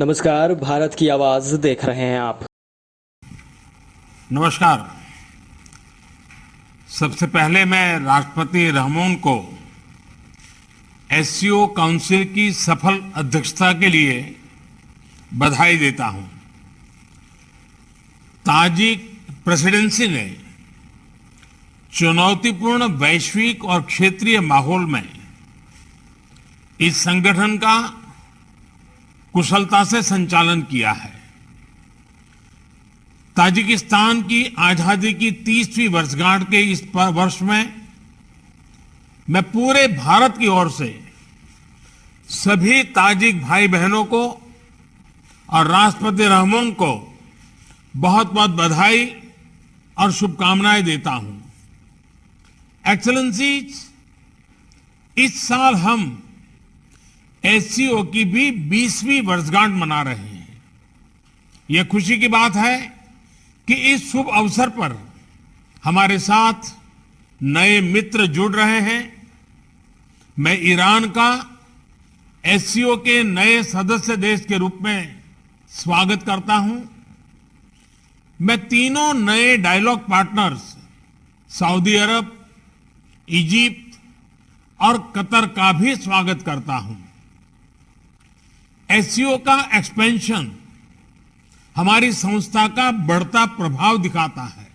नमस्कार, भारत की आवाज देख रहे हैं आप। नमस्कार। सबसे पहले मैं राष्ट्रपति रहमोन को एससीओ काउंसिल की सफल अध्यक्षता के लिए बधाई देता हूं। ताजिक प्रेसिडेंसी ने चुनौतीपूर्ण वैश्विक और क्षेत्रीय माहौल में इस संगठन का कुशलता से संचालन किया है। ताजिकिस्तान की आजादी की 30वीं वर्षगांठ के इस वर्ष में मैं पूरे भारत की ओर से सभी ताजिक भाई बहनों को और राष्ट्रपति रहमोन को बहुत बहुत बधाई और शुभकामनाएं देता हूं। एक्सेलेंसीज, इस साल हम एससीओ की भी 20वीं वर्षगांठ मना रहे हैं। यह खुशी की बात है कि इस शुभ अवसर पर हमारे साथ नए मित्र जुड़ रहे हैं। मैं ईरान का एससीओ के नए सदस्य देश के रूप में स्वागत करता हूं। मैं तीनों नए डायलॉग पार्टनर्स सऊदी अरब, इजिप्ट और कतर का भी स्वागत करता हूं। एससीओ का एक्सपेंशन हमारी संस्था का बढ़ता प्रभाव दिखाता है।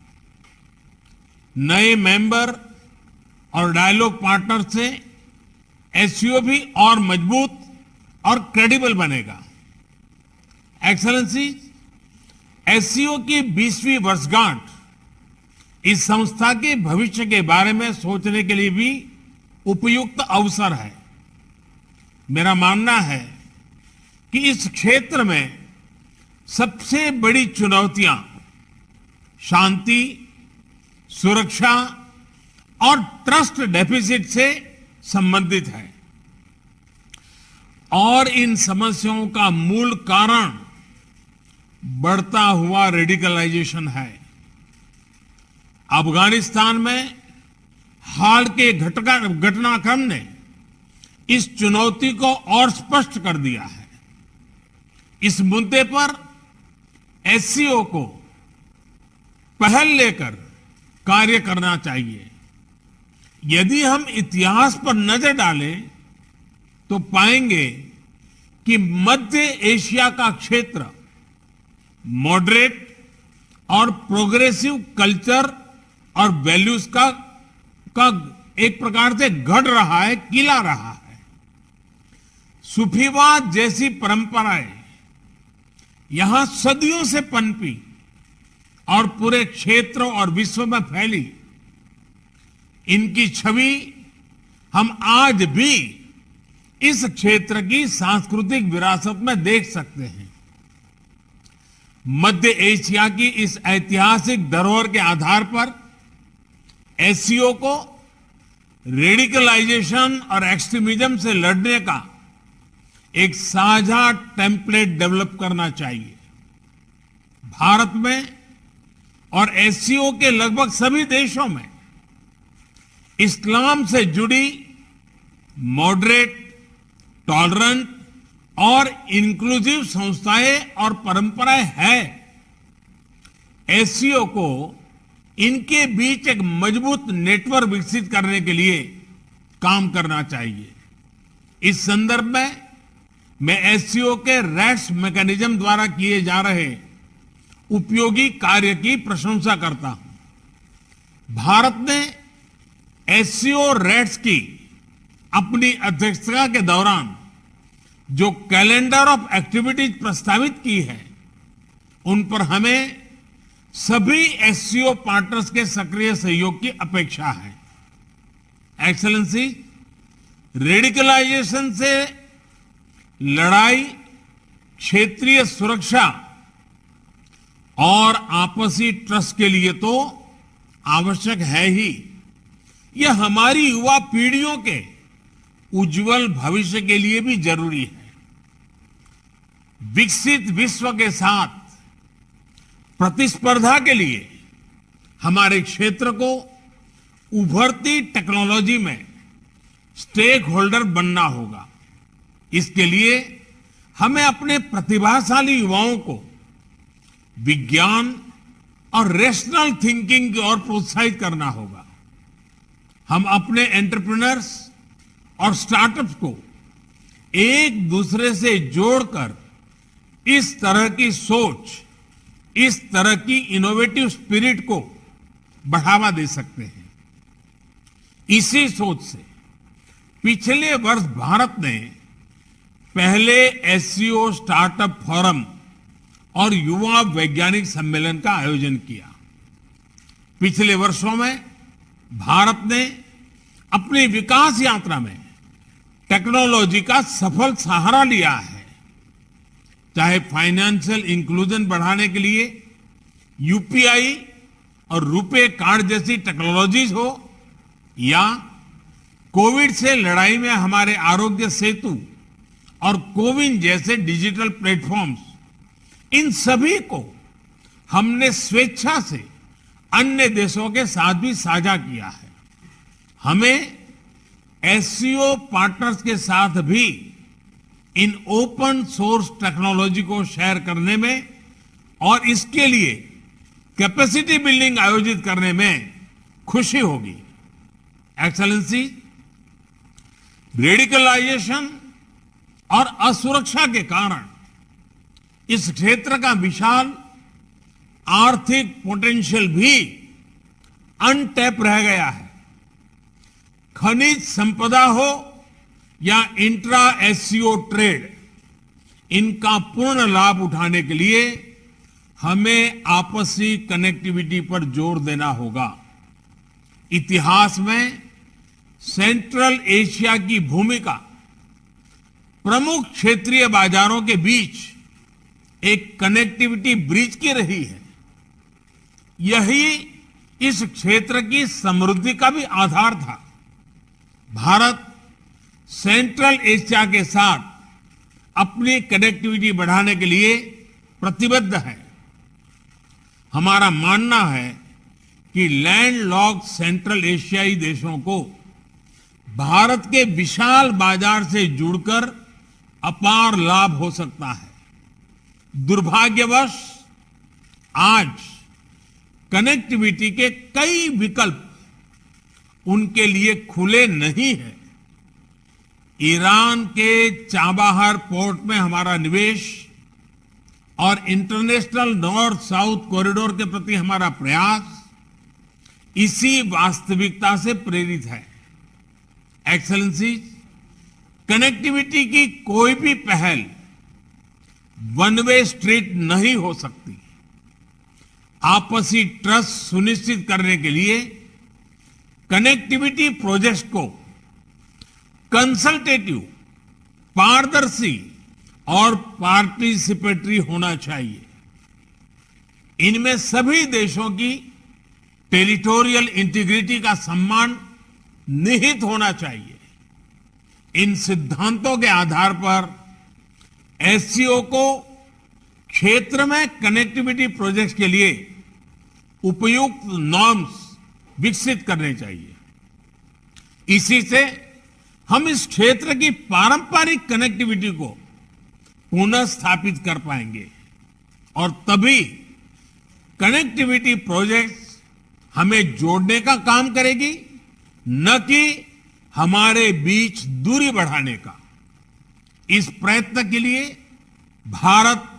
नए मेंबर और डायलॉग पार्टनर से एससीओ भी और मजबूत और क्रेडिबल बनेगा। एक्सेलेंसी, एससीओ की 20वीं वर्षगांठ इस संस्था के भविष्य के बारे में सोचने के लिए भी उपयुक्त अवसर है। मेरा मानना है कि इस क्षेत्र में सबसे बड़ी चुनौतियां शांति, सुरक्षा और ट्रस्ट डेफिसिट से संबंधित है और इन समस्याओं का मूल कारण बढ़ता हुआ रेडिकलाइजेशन है। अफगानिस्तान में हाल के घटनाक्रम ने इस चुनौती को और स्पष्ट कर दिया है। इस मुद्दे पर एससीओ को पहल लेकर कार्य करना चाहिए। यदि हम इतिहास पर नजर डालें तो पाएंगे कि मध्य एशिया का क्षेत्र मॉडरेट और प्रोग्रेसिव कल्चर और वैल्यूज का एक प्रकार से गढ़ रहा है, किला रहा है। सूफीवाद जैसी परंपराएं यहां सदियों से पनपी और पूरे क्षेत्र और विश्व में फैली। इनकी छवि हम आज भी इस क्षेत्र की सांस्कृतिक विरासत में देख सकते हैं। मध्य एशिया की इस ऐतिहासिक धरोहर के आधार पर एससीओ को रेडिकलाइजेशन और एक्सट्रीमिज्म से लड़ने का एक साझा टेम्पलेट डेवलप करना चाहिए। भारत में और एससीओ के लगभग सभी देशों में इस्लाम से जुड़ी मॉडरेट, टॉलरेंट और इंक्लूसिव संस्थाएं और परंपराएं हैं। एससीओ को इनके बीच एक मजबूत नेटवर्क विकसित करने के लिए काम करना चाहिए। इस संदर्भ में मैं एससीओ के रैट्स मैकेनिज्म द्वारा किए जा रहे उपयोगी कार्य की प्रशंसा करता हूं। भारत ने एससीओ रैट्स की अपनी अध्यक्षता के दौरान जो कैलेंडर ऑफ एक्टिविटीज प्रस्तावित की है, उन पर हमें सभी एससीओ पार्टनर्स के सक्रिय सहयोग की अपेक्षा है। एक्सेलेंसी, रेडिकलाइजेशन से लड़ाई क्षेत्रीय सुरक्षा और आपसी ट्रस्ट के लिए तो आवश्यक है ही। यह हमारी युवा पीढ़ियों के उज्जवल भविष्य के लिए भी जरूरी है। विकसित विश्व के साथ प्रतिस्पर्धा के लिए हमारे क्षेत्र को उभरती टेक्नोलॉजी में स्टेक होल्डर बनना होगा। इसके लिए हमें अपने प्रतिभाशाली युवाओं को विज्ञान और रैशनल थिंकिंग की ओर प्रोत्साहित करना होगा। हम अपने एंटरप्रेन्योर्स और स्टार्टअप्स को एक दूसरे से जोड़कर इस तरह की सोच, इस तरह की इनोवेटिव स्पिरिट को बढ़ावा दे सकते हैं। इसी सोच से पिछले वर्ष भारत ने पहले एससीओ स्टार्टअप फोरम और युवा वैज्ञानिक सम्मेलन का आयोजन किया। पिछले वर्षों में भारत ने अपनी विकास यात्रा में टेक्नोलॉजी का सफल सहारा लिया है। चाहे फाइनेंशियल इंक्लूजन बढ़ाने के लिए यूपीआई और रुपे कार्ड जैसी टेक्नोलॉजीज हो, या कोविड से लड़ाई में हमारे आरोग्य सेतु और कोविन जैसे डिजिटल प्लेटफॉर्म्स, इन सभी को हमने स्वेच्छा से अन्य देशों के साथ भी साझा किया है। हमें एससीओ पार्टनर्स के साथ भी इन ओपन सोर्स टेक्नोलॉजी को शेयर करने में और इसके लिए कैपेसिटी बिल्डिंग आयोजित करने में खुशी होगी। एक्सेलेंसी, रेडिकलाइजेशन और असुरक्षा के कारण इस क्षेत्र का विशाल आर्थिक पोटेंशियल भी अनटैप रह गया है। खनिज संपदा हो या इंट्रा एससीओ ट्रेड, इनका पूर्ण लाभ उठाने के लिए हमें आपसी कनेक्टिविटी पर जोर देना होगा। इतिहास में सेंट्रल एशिया की भूमिका प्रमुख क्षेत्रीय बाजारों के बीच एक कनेक्टिविटी ब्रिज की रही है। यही इस क्षेत्र की समृद्धि का भी आधार था। भारत सेंट्रल एशिया के साथ अपनी कनेक्टिविटी बढ़ाने के लिए प्रतिबद्ध है। हमारा मानना है कि लैंडलॉक्ड सेंट्रल एशियाई देशों को भारत के विशाल बाजार से जुड़कर अपार लाभ हो सकता है। दुर्भाग्यवश आज कनेक्टिविटी के कई विकल्प उनके लिए खुले नहीं हैं। ईरान के चाबाहार पोर्ट में हमारा निवेश और इंटरनेशनल नॉर्थ साउथ कॉरिडोर के प्रति हमारा प्रयास इसी वास्तविकता से प्रेरित है। एक्सेलेंसी, कनेक्टिविटी की कोई भी पहल वन वे स्ट्रीट नहीं हो सकती। आपसी ट्रस्ट सुनिश्चित करने के लिए कनेक्टिविटी प्रोजेक्ट्स को कंसल्टेटिव, पारदर्शी और पार्टिसिपेटरी होना चाहिए। इनमें सभी देशों की टेरिटोरियल इंटीग्रिटी का सम्मान निहित होना चाहिए। इन सिद्धांतों के आधार पर एससीओ को क्षेत्र में कनेक्टिविटी प्रोजेक्ट्स के लिए उपयुक्त नॉर्म्स विकसित करने चाहिए। इसी से हम इस क्षेत्र की पारंपरिक कनेक्टिविटी को पुनः स्थापित कर पाएंगे और तभी कनेक्टिविटी प्रोजेक्ट्स हमें जोड़ने का काम करेगी, न कि हमारे बीच दूरी बढ़ाने का। इस प्रयत्न के लिए भारत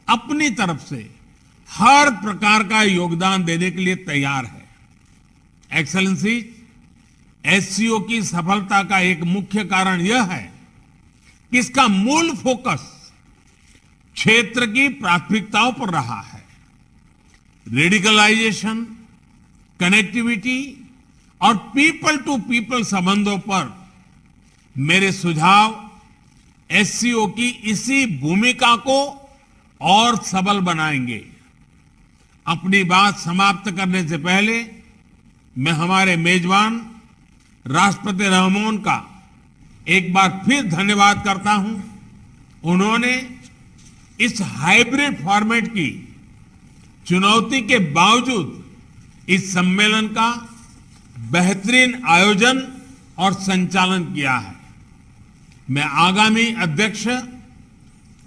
अपनी तरफ से हर प्रकार का योगदान देने के लिए तैयार है। एक्सेलेंसी, एससीओ की सफलता का एक मुख्य कारण यह है कि इसका मूल फोकस क्षेत्र की प्राथमिकताओं पर रहा है। रेडिकलाइजेशन, कनेक्टिविटी और पीपल टू पीपल संबंधों पर मेरे सुझाव एससीओ की इसी भूमिका को और सबल बनाएंगे। अपनी बात समाप्त करने से पहले मैं हमारे मेजबान राष्ट्रपति रहमान का एक बार फिर धन्यवाद करता हूं। उन्होंने इस हाइब्रिड फॉर्मेट की चुनौती के बावजूद इस सम्मेलन का बेहतरीन आयोजन और संचालन किया है। मैं आगामी अध्यक्ष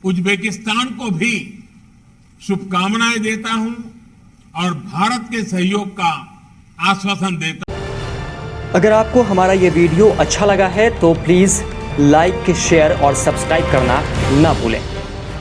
उज्बेकिस्तान को भी शुभकामनाएं देता हूं और भारत के सहयोग का आश्वासन देता हूं। अगर आपको हमारा ये वीडियो अच्छा लगा है तो प्लीज़ लाइक, शेयर और सब्सक्राइब करना ना भूलें।